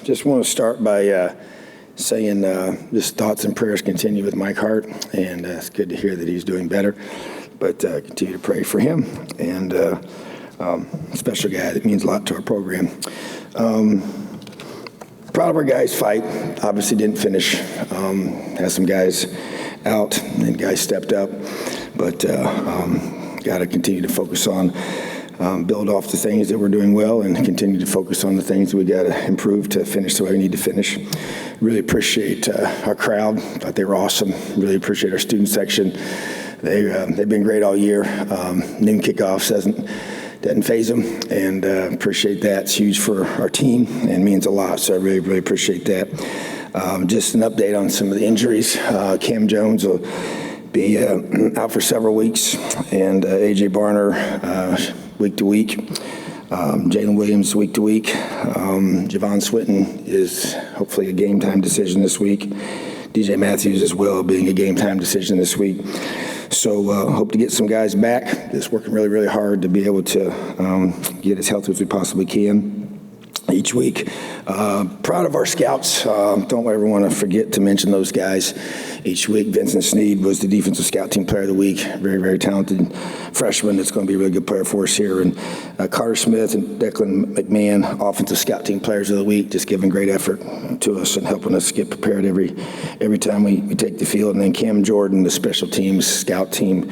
Just want to start by saying just thoughts and prayers continue with Mike Hart, and it's good to hear that he's doing better. But continue to pray for him, and special guy that means a lot to our program. Proud of our guys' fight. Obviously didn't finish. Had some guys out, and guys stepped up, but got to continue to focus on build off the things that we're doing well and continue to focus on the things we got to improve to finish the way we need to finish. Really appreciate our crowd. Thought they were awesome. Really appreciate our student section. They've been great all year. Noon kickoffs doesn't faze them, and appreciate that. It's huge for our team and means a lot, so I really, really appreciate that. Just an update on some of the injuries. Cam Jones will be out for several weeks, and A.J. Barner week to week. Jalen Williams week to week. Javon Swinton is hopefully a game time decision this week. DJ Matthews as well being a game time decision this week. So hope to get some guys back. Just working really, really hard to be able to get as healthy as we possibly can each week. Proud of our scouts. Don't ever want to forget to mention those guys each week. Vincent Sneed was the defensive scout team player of the week. Very, very talented freshman that's going to be a really good player for us here. And Carter Smith and Declan McMahon, offensive scout team players of the week, just giving great effort to us and helping us get prepared every time we take the field. And then Cam Jordan, the special teams scout team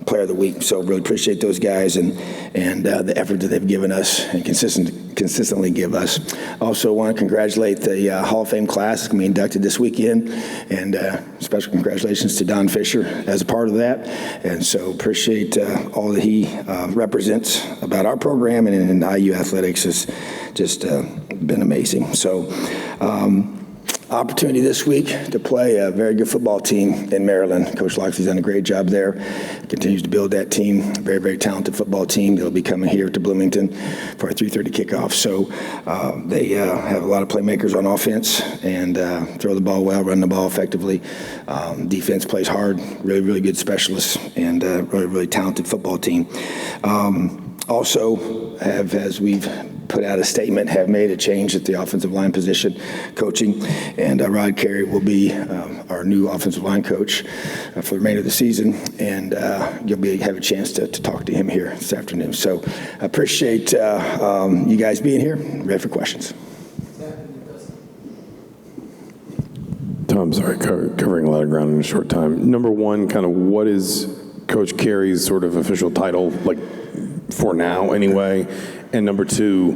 player of the week. So really appreciate those guys and the effort that they've given us and consistently give us. Also want to congratulate the Hall of Fame class that's going to be inducted this weekend, and special congratulations to Don Fisher as a part of that. And so appreciate all that he represents about our program and in IU athletics has just been amazing. So opportunity this week to play a very good football team in Maryland. Coach Loxley's done a great job there. Continues to build that team. Very, very talented football team. They'll be coming here to Bloomington for a 3:30 kickoff. So they have a lot of playmakers on offense and throw the ball well, run the ball effectively. Defense plays hard. Really, really good specialists and really, really talented football team. Also have, as we've put out a statement, have made a change at the offensive line position coaching, and Rod Carey will be our new offensive line coach for the remainder of the season, and you'll have a chance to talk to him here this afternoon. So I appreciate you guys being here. Ready for questions. Tom, sorry, covering a lot of ground in a short time. Number one, kind of what is Coach Carey's sort of official title, like for now anyway? And number two,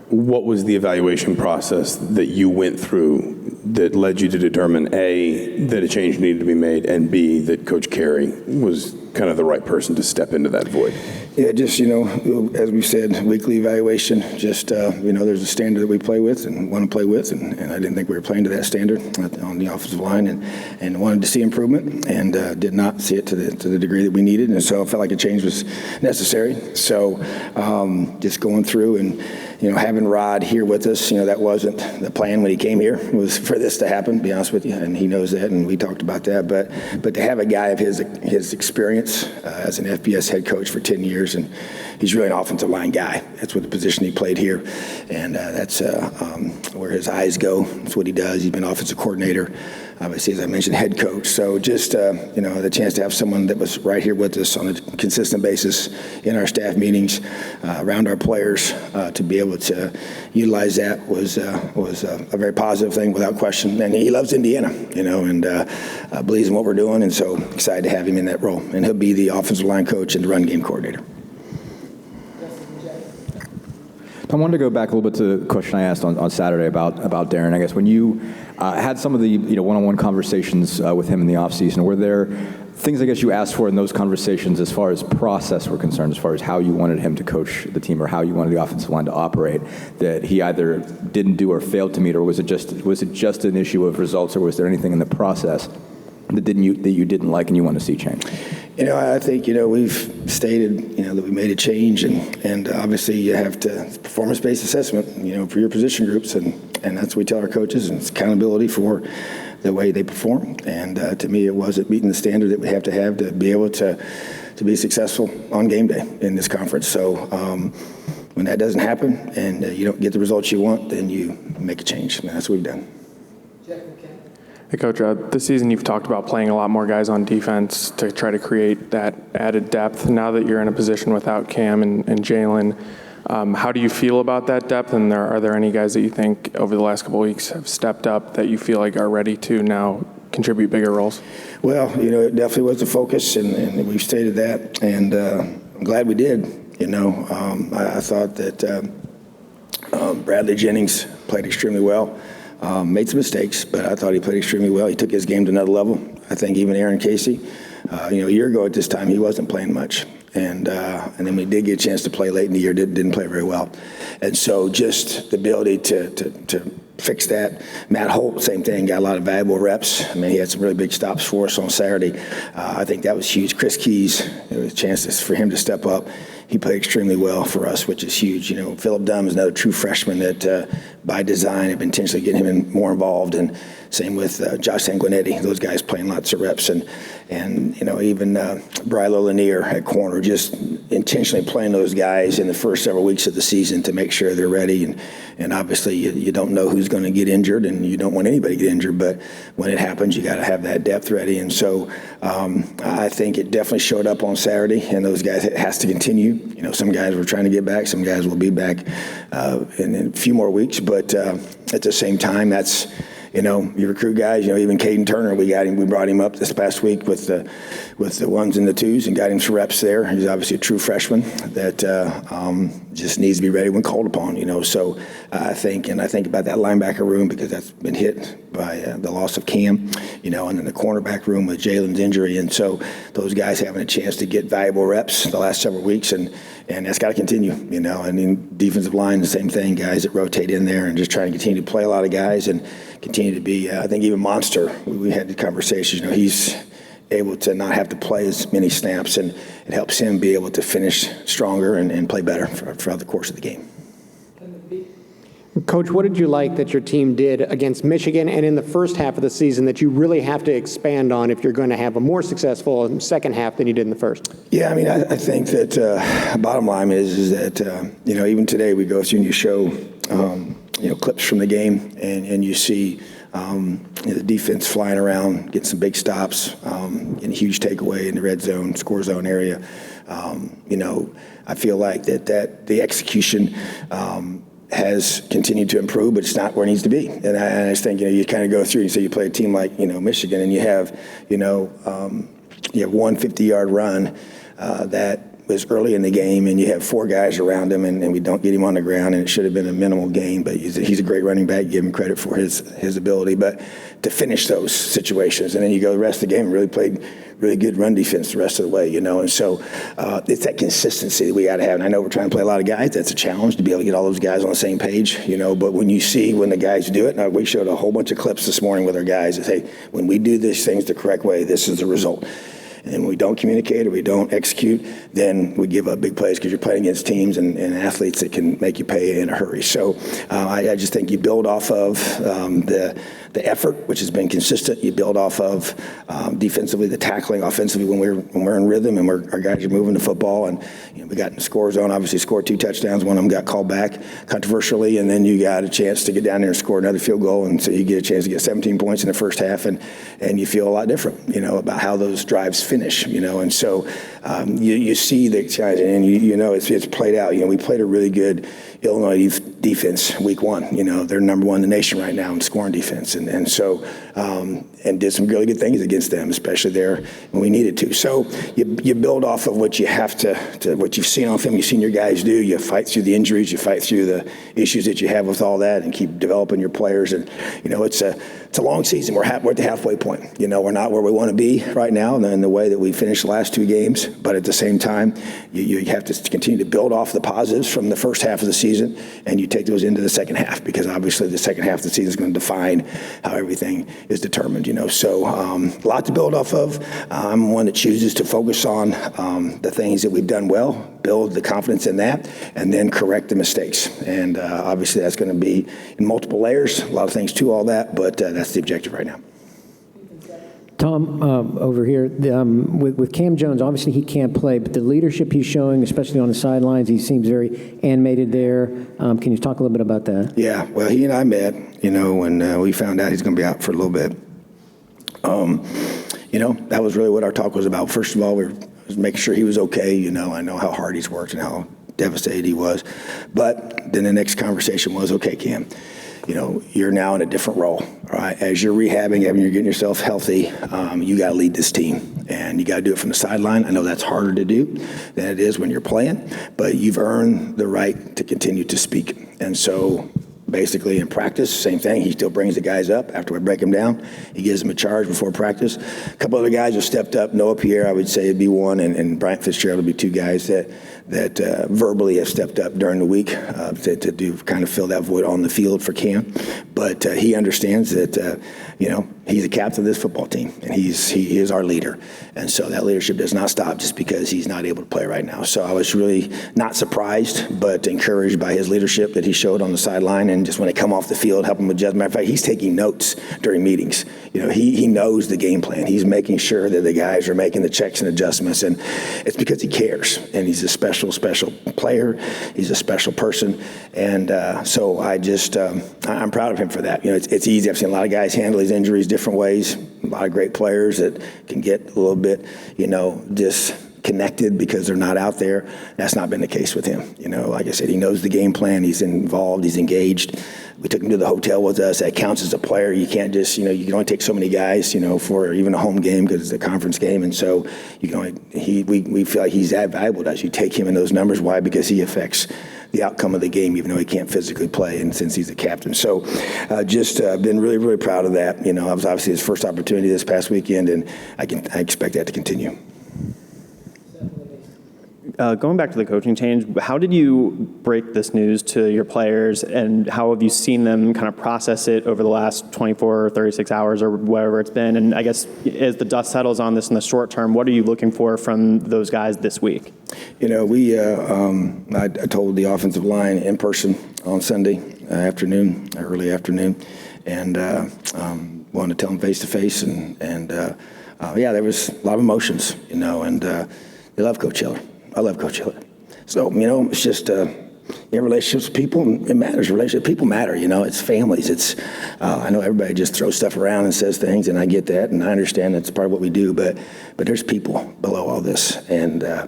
what was the evaluation process that you went through that led you to determine, A, that a change needed to be made, and B, that Coach Carey was kind of the right person to step into that void? Yeah, just, as we've said, weekly evaluation, just, there's a standard that we play with and want to play with, and I didn't think we were playing to that standard on the offensive line and wanted to see improvement and did not see it to the degree that we needed, and so I felt like a change was necessary. So just going through and, having Rod here with us, that wasn't the plan when he came here, was for this to happen, to be honest with you, and he knows that, and we talked about that, but to have a guy of his experience as an FBS head coach for 10 years, and he's really an offensive line guy. That's what the position he played here, and that's where his eyes go. That's what he does. He's been offensive coordinator, obviously, as I mentioned, head coach. So just, the chance to have someone that was right here with us on a consistent basis in our staff meetings, around our players, to be able to utilize that was a very positive thing without question. And he loves Indiana, and believes in what we're doing, and so excited to have him in that role. And he'll be the offensive line coach and the run game coordinator. I wanted to go back a little bit to the question I asked on Saturday about Darren. I guess when you had some of the one-on-one conversations with him in the offseason, were there things I guess you asked for in those conversations as far as process were concerned, as far as how you wanted him to coach the team or how you wanted the offensive line to operate, that he either didn't do or failed to meet, or was it just an issue of results, or was there anything in the process that you didn't like and you want to see change? I think, we've stated, that we made a change, and obviously you have to, performance-based assessment, for your position groups, and that's what we tell our coaches, and it's accountability for the way they perform. And to me, it wasn't meeting the standard that we have to be able to be successful on game day in this conference. So when that doesn't happen and you don't get the results you want, then you make a change. And that's what we've done. Hey, Coach, this season you've talked about playing a lot more guys on defense to try to create that added depth. Now that you're in a position without Cam and Jalen, how do you feel about that depth? And are there any guys that you think over the last couple of weeks have stepped up that you feel like are ready to now contribute bigger roles? Well, it definitely was a focus, and we've stated that, and I'm glad we did. I thought that Bradley Jennings played extremely well. Made some mistakes, but I thought he played extremely well. He took his game to another level. I think even Aaron Casey, a year ago at this time, he wasn't playing much. And then when he did get a chance to play late in the year, didn't play very well. And so just the ability to fix that. Matt Holt, same thing, got a lot of valuable reps. I mean, he had some really big stops for us on Saturday. I think that was huge. Chris Keys, it was a chance for him to step up. He played extremely well for us, which is huge. Philip Dunn is another true freshman that, by design, have been intentionally getting him more involved. And same with Josh Sanguinetti. Those guys playing lots of reps. And even Brylo Lanier at corner, just intentionally playing those guys in the first several weeks of the season to make sure they're ready. And obviously, you don't know who's going to get injured, and you don't want anybody to get injured. But when it happens, you got to have that depth ready. And so I think it definitely showed up on Saturday, and those guys, it has to continue. Some guys were trying to get back. Some guys will be back in a few more weeks. But at the same time, that's, you recruit guys, even Caden Turner, we brought him up this past week with the ones and the twos and got him some reps there. He's obviously a true freshman that just needs to be ready when called upon, So I think about that linebacker room because that's been hit by the loss of Cam, and then the cornerback room with Jalen's injury. And so those guys having a chance to get valuable reps the last several weeks, and that's got to continue, And then defensive line, the same thing, guys that rotate in there and just trying to continue to play a lot of guys and continue to be, I think even Monster, we had the conversations, he's able to not have to play as many snaps, and it helps him be able to finish stronger and play better throughout the course of the game. Coach, what did you like that your team did against Michigan and in the first half of the season that you really have to expand on if you're going to have a more successful second half than you did in the first? Yeah, I think that bottom line is that, even today we go through and you show, clips from the game and you see the defense flying around, getting some big stops, getting a huge takeaway in the red zone, score zone area. I feel like that the execution has continued to improve, but it's not where it needs to be. And I just think, you kind of go through and say you play a team like, Michigan, and you have, you have one 50-yard run that was early in the game, and you have four guys around him, and we don't get him on the ground, and it should have been a minimal gain, but he's a great running back. Give him credit for his ability, but to finish those situations, and then you go the rest of the game, really played really good run defense the rest of the way, and so it's that consistency that we got to have. And I know we're trying to play a lot of guys. That's a challenge to be able to get all those guys on the same page, but when you see when the guys do it, we showed a whole bunch of clips this morning with our guys that say, when we do these things the correct way, this is the result. And when we don't communicate or we don't execute, then we give up big plays because you're playing against teams and athletes that can make you pay in a hurry. So I just think you build off of the effort, which has been consistent. You build off of defensively, the tackling, offensively when we're in rhythm and our guys are moving the football. And we got in the score zone, obviously scored 2 touchdowns. One of them got called back controversially, and then you got a chance to get down there and score another field goal. And so you get a chance to get 17 points in the first half, and you feel a lot different, about how those drives finish, and so you see the guys, and it's played out. We played a really good Illinois defense week 1. They're number 1 in the nation right now in scoring defense, and so and did some really good things against them, especially there when we needed to. So you build off of what you have to what you've seen on film, you've seen your guys do. You fight through the injuries, you fight through the issues that you have with all that, and keep developing your players. And it's a long season. We're at the halfway point. We're not where we want to be right now in the way that we finished the last 2 games. But at the same time, you have to continue to build off the positives from the first half of the season, and you take those into the second half, because obviously the second half of the season is going to define how everything is determined. So a lot to build off of. I'm one that chooses to focus on the things that we've done well, build the confidence in that, and then correct the mistakes. And obviously that's going to be in multiple layers, a lot of things to all that, but that's the objective right now. Tom, over here, with Cam Jones, obviously he can't play, but the leadership he's showing, especially on the sidelines, he seems very animated there. Can you talk a little bit about that? Yeah, well, he and I met, when we found out he's going to be out for a little bit. That was really what our talk was about. First of all, we were making sure he was okay. I know how hard he's worked and how devastated he was. But then the next conversation was, okay, Cam, you're now in a different role, all right? As you're rehabbing, and you're getting yourself healthy, you got to lead this team, and you got to do it from the sideline. I know that's harder to do than it is when you're playing, but you've earned the right to continue to speak. And so basically in practice, same thing. He still brings the guys up after we break them down. He gives them a charge before practice. A couple other guys have stepped up. Noah Pierre, I would say, would be one, and Bryant Fitzgerald would be two guys that verbally have stepped up during the week to do kind of fill that void on the field for Cam. But he understands that, he's the captain of this football team, and he is our leader. And so that leadership does not stop just because he's not able to play right now. So I was really not surprised, but encouraged by his leadership that he showed on the sideline, and just when they come off the field, help him adjust. Matter of fact, he's taking notes during meetings. He knows the game plan. He's making sure that the guys are making the checks and adjustments, and it's because he cares, and he's a special player. He's a special person, and so I'm proud of him for that. It's easy. I've seen a lot of guys handle these injuries different ways. A lot of great players that can get a little bit, disconnected because they're not out there. That's not been the case with him. Like I said, he knows the game plan. He's involved. He's engaged. We took him to the hotel with us. That counts as a player. You can't just, you can only take so many guys, for even a home game because it's a conference game. And so we feel like he's that valuable to us. You take him in those numbers. Why? Because he affects the outcome of the game, even though he can't physically play, and since he's the captain. So been really, really proud of that. It was obviously his first opportunity this past weekend, and I expect that to continue. Going back to the coaching change, how did you break this news to your players, and how have you seen them kind of process it over the last 24 or 36 hours or whatever it's been? And I guess as the dust settles on this in the short term, what are you looking for from those guys this week? I told the offensive line in person on Sunday early afternoon, and wanted to tell them face to face, and there was a lot of emotions, and they love Coach Hiller. I love Coach Hiller. So, it's just, relationships with people, it matters. Relationships, people matter, it's families. It's, I know everybody just throws stuff around and says things, and I get that, and I understand that's part of what we do, but there's people below all this. And our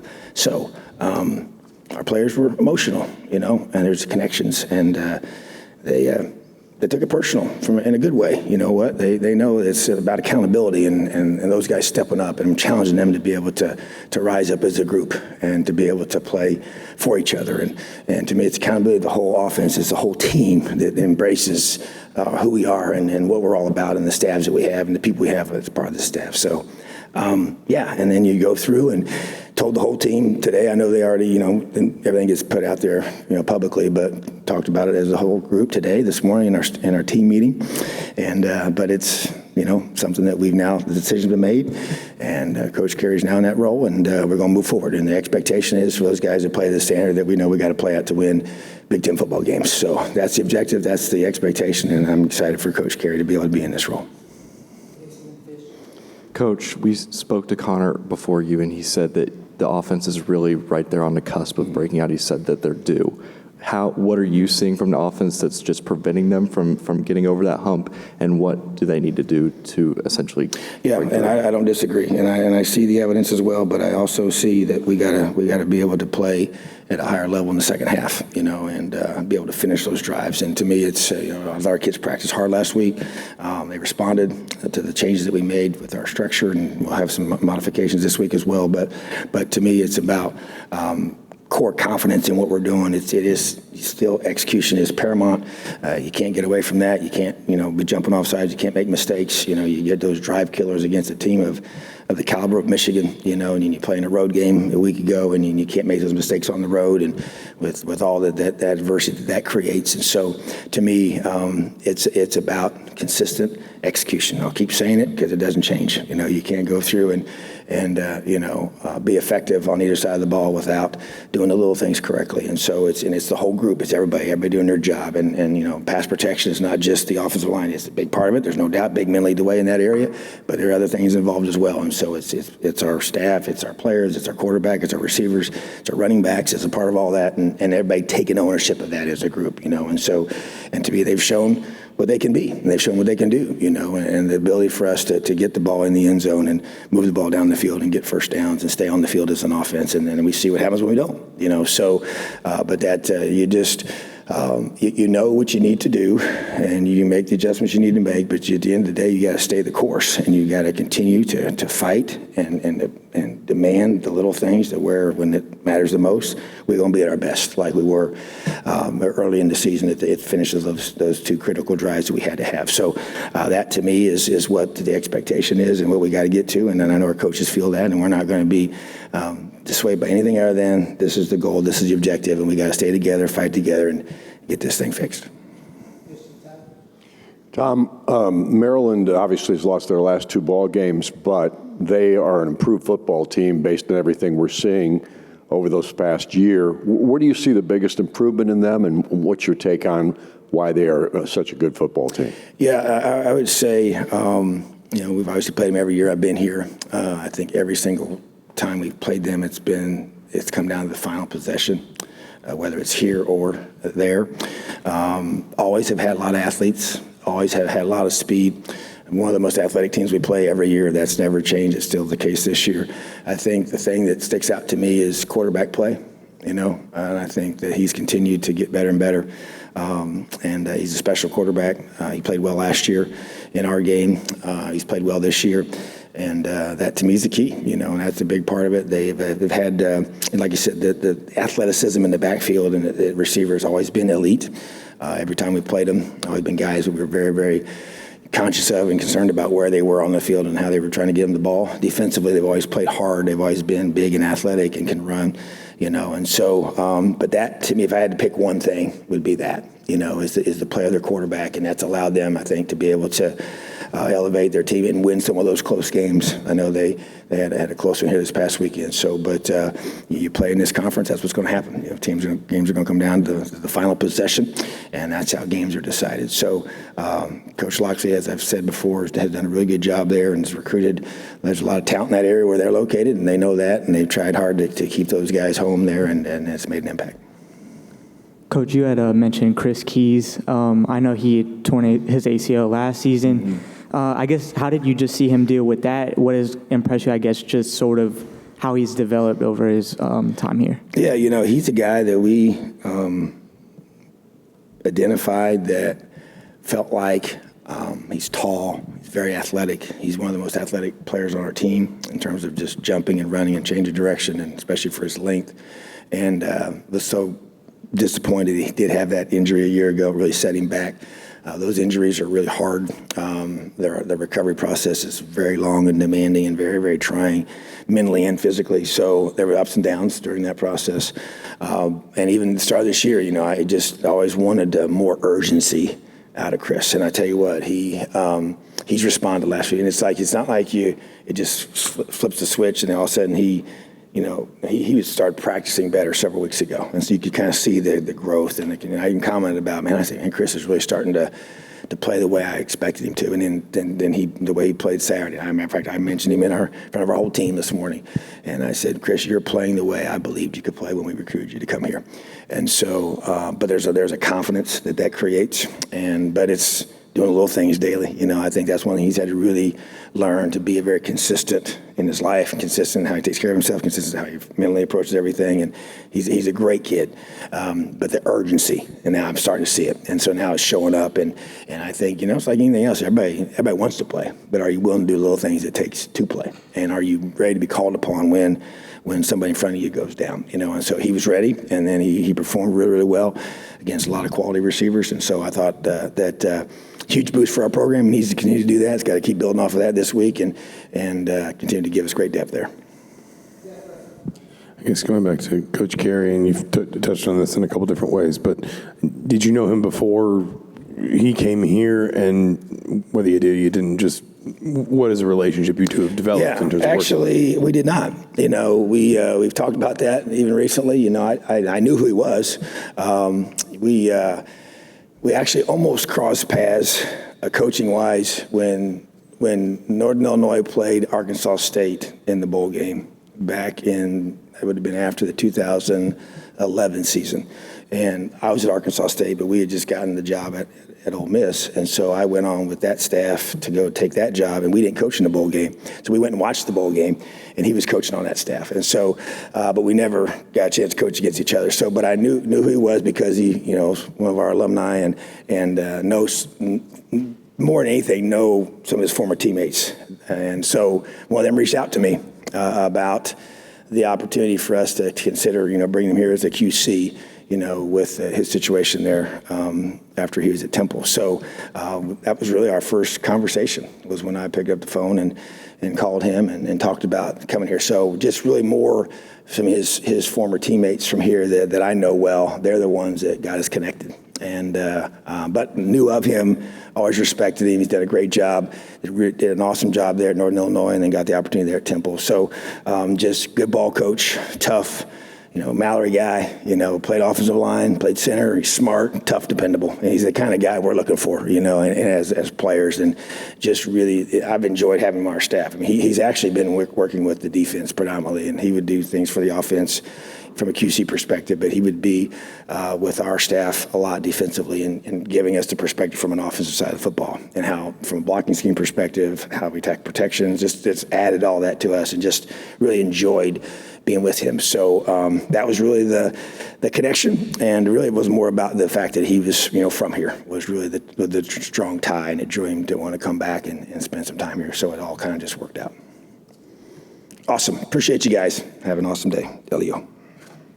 players were emotional, and there's connections, and they took it personal in a good way. You know what? They know it's about accountability and those guys stepping up, and challenging them to be able to rise up as a group and to be able to play for each other. And to me, it's accountability of the whole offense. It's the whole team that embraces who we are and what we're all about, and the staffs that we have and the people we have as part of the staff. So, and then you go through and told the whole team today. I know they already, everything gets put out there, publicly, but talked about it as a whole group today, this morning in our team meeting. And but it's something that the decision's been made, and Coach Kerry's now in that role, and we're going to move forward. And the expectation is for those guys to play the standard that we know we got to play at to win Big Ten football games. So that's the objective, that's the expectation, and I'm excited for Coach Kerry to be able to be in this role. Coach, we spoke to Connor before you, and he said that the offense is really right there on the cusp of breaking out. He said that they're due. What are you seeing from the offense that's just preventing them from getting over that hump, and what do they need to do to essentially? Yeah, and I don't disagree, and I see the evidence as well, but I also see that we gotta be able to play at a higher level in the second half, and be able to finish those drives. And to me, it's our kids practiced hard last week. They responded to the changes that we made with our structure, and we'll have some modifications this week as well. But to me, it's about core confidence in what we're doing. It is still, execution is paramount. You can't get away from that. You can't be jumping off sides. You can't make mistakes. You get those drive killers against a team of of the caliber of Michigan, and you play in a road game a week ago, and you can't make those mistakes on the road, and with all that adversity that creates. And so, to me, it's about consistent execution. I'll keep saying it because it doesn't change. You can't go through and be effective on either side of the ball without doing the little things correctly. And so it's the whole group. It's everybody doing their job. And pass protection is not just the offensive line. It's a big part of it. There's no doubt big men lead the way in that area, but there are other things involved as well. And so it's our staff, it's our players, it's our quarterback, it's our receivers, it's our running backs. It's a part of all that, and everybody taking ownership of that as a group. And so, and to me, they've shown what they can be, and they've shown what they can do, and the ability for us to get the ball in the end zone and move the ball down the field and get first downs and stay on the field as an offense, and then we see what happens when we don't, so, but that you just, you know what you need to do, and you make the adjustments you need to make, but at the end of the day, you got to stay the course, and you got to continue to fight and demand the little things that when it matters the most, we're going to be at our best, like we were early in the season. It finishes those two critical drives that we had to have. So that to me is what the expectation is and what we got to get to. And then I know our coaches feel that, and we're not going to be dissuaded by anything other than this is the goal, this is the objective, and we got to stay together, fight together, and get this thing fixed. Tom, Maryland obviously has lost their last two ball games, but they are an improved football team based on everything we're seeing over those past year. Where do you see the biggest improvement in them, and what's your take on why they are such a good football team? Yeah, I would say, we've obviously played them every year I've been here. I think every single time we've played them, it's come down to the final possession, whether it's here or there. Always have had a lot of athletes, always have had a lot of speed. One of the most athletic teams we play every year. That's never changed. It's still the case this year. I think the thing that sticks out to me is quarterback play, and I think that he's continued to get better and better. And he's a special quarterback. He played well last year in our game. He's played well this year. And that to me is the key, and that's a big part of it. They've had, like you said, the athleticism in the backfield and the receiver has always been elite. Every time we played them, always been guys who we were very, very conscious of and concerned about where they were on the field and how they were trying to get them the ball. Defensively, they've always played hard. They've always been big and athletic and can run, and so, but that to me, if I had to pick one thing, would be that, is the play of their quarterback, and that's allowed them, I think, to be able to elevate their team and win some of those close games. I know they had a close one here this past weekend. So, but you play in this conference, that's what's going to happen. Games are going to come down to the final possession, and that's how games are decided. So, Coach Loxley, as I've said before, has done a really good job there and has recruited. There's a lot of talent in that area where they're located, and they know that, and they've tried hard to keep those guys home there, and it's made an impact. Coach, you had mentioned Chris Keys. I know he had torn his ACL last season. Mm-hmm. I guess, how did you just see him deal with that? What has impressed you, I guess, just sort of how he's developed over his time here? Yeah, he's a guy that we identified that felt like he's tall, he's very athletic. He's one of the most athletic players on our team in terms of just jumping and running and changing direction, and especially for his length. And was so disappointed he did have that injury a year ago, really set him back. Those injuries are really hard. The recovery process is very long and demanding and very, very trying mentally and physically. So there were ups and downs during that process. And even the start of this year, I just always wanted more urgency out of Chris. And I tell you what, he's responded last week. And it's not like it just flips the switch and then all of a sudden he would start practicing better several weeks ago. And so you could kind of see the growth. And I even commented about, I said, Chris is really starting to play the way I expected him to. And then the way he played Saturday. In fact, I mentioned him in front of our whole team this morning. And I said, Chris, you're playing the way I believed you could play when we recruited you to come here. And so, but there's a confidence that creates. But it's doing little things daily. I think that's one thing he's had to really learn, to be very consistent in his life, consistent in how he takes care of himself, consistent in how he mentally approaches everything. And he's a great kid. But the urgency, and now I'm starting to see it. And so now it's showing up. And I think, it's like anything else. Everybody wants to play. But are you willing to do the little things it takes to play? And are you ready to be called upon when somebody in front of you goes down? And so he was ready. And then he performed really, really well against a lot of quality receivers. And so I thought huge boost for our program. He needs to continue to do that. It's got to keep building off of that this week and continue to to give us great depth there. I guess going back to Coach Kerry, and you've touched on this in a couple different ways, but did you know him before he came here? And whether you did or you didn't, just what is the relationship you two have developed in terms of actually, we did not. You know, we've talked about that even recently. You know, I knew who he was. We actually almost crossed paths coaching-wise when Northern Illinois played Arkansas State in the bowl game back in, it would have been after the 2011 season. And I was at Arkansas State, but we had just gotten the job at Ole Miss. And so I went on with that staff to go take that job, and we didn't coach in the bowl game. So we went and watched the bowl game, and he was coaching on that staff. And so, but we never got a chance to coach against each other. So, but I knew who he was because he, you know, was one of our alumni and knows, more than anything, know some of his former teammates. And so one of them reached out to me about the opportunity for us to consider, you know, bringing him here as a QC, you know, with his situation there after he was at Temple. So that was really our first conversation, was when I picked up the phone and called him and talked about coming here. So just really more some of his former teammates from here that I know well. They're the ones that got us connected. And but knew of him, always respected him. He's done a great job. Did an awesome job there at Northern Illinois, and then got the opportunity there at Temple. So just good ball coach, tough, you know, Mallory guy. You know, played offensive line, played center. He's smart, tough, dependable. And he's the kind of guy we're looking for, you know, and as players. And just really, I've enjoyed having him on our staff. I mean, he's actually been working with the defense predominantly, and he would do things for the offense from a QC perspective, but he would be with our staff a lot defensively and giving us the perspective from an offensive side of football and how, from a blocking scheme perspective, how we attack protections, just added all that to us and just really enjoyed being with him. So that was really the connection, and really it was more about the fact that he was, you know, from here, was really the strong tie, and it drew him to want to come back and spend some time here. So it all kind of just worked out. Awesome. Appreciate you guys. Have an awesome day. Elio.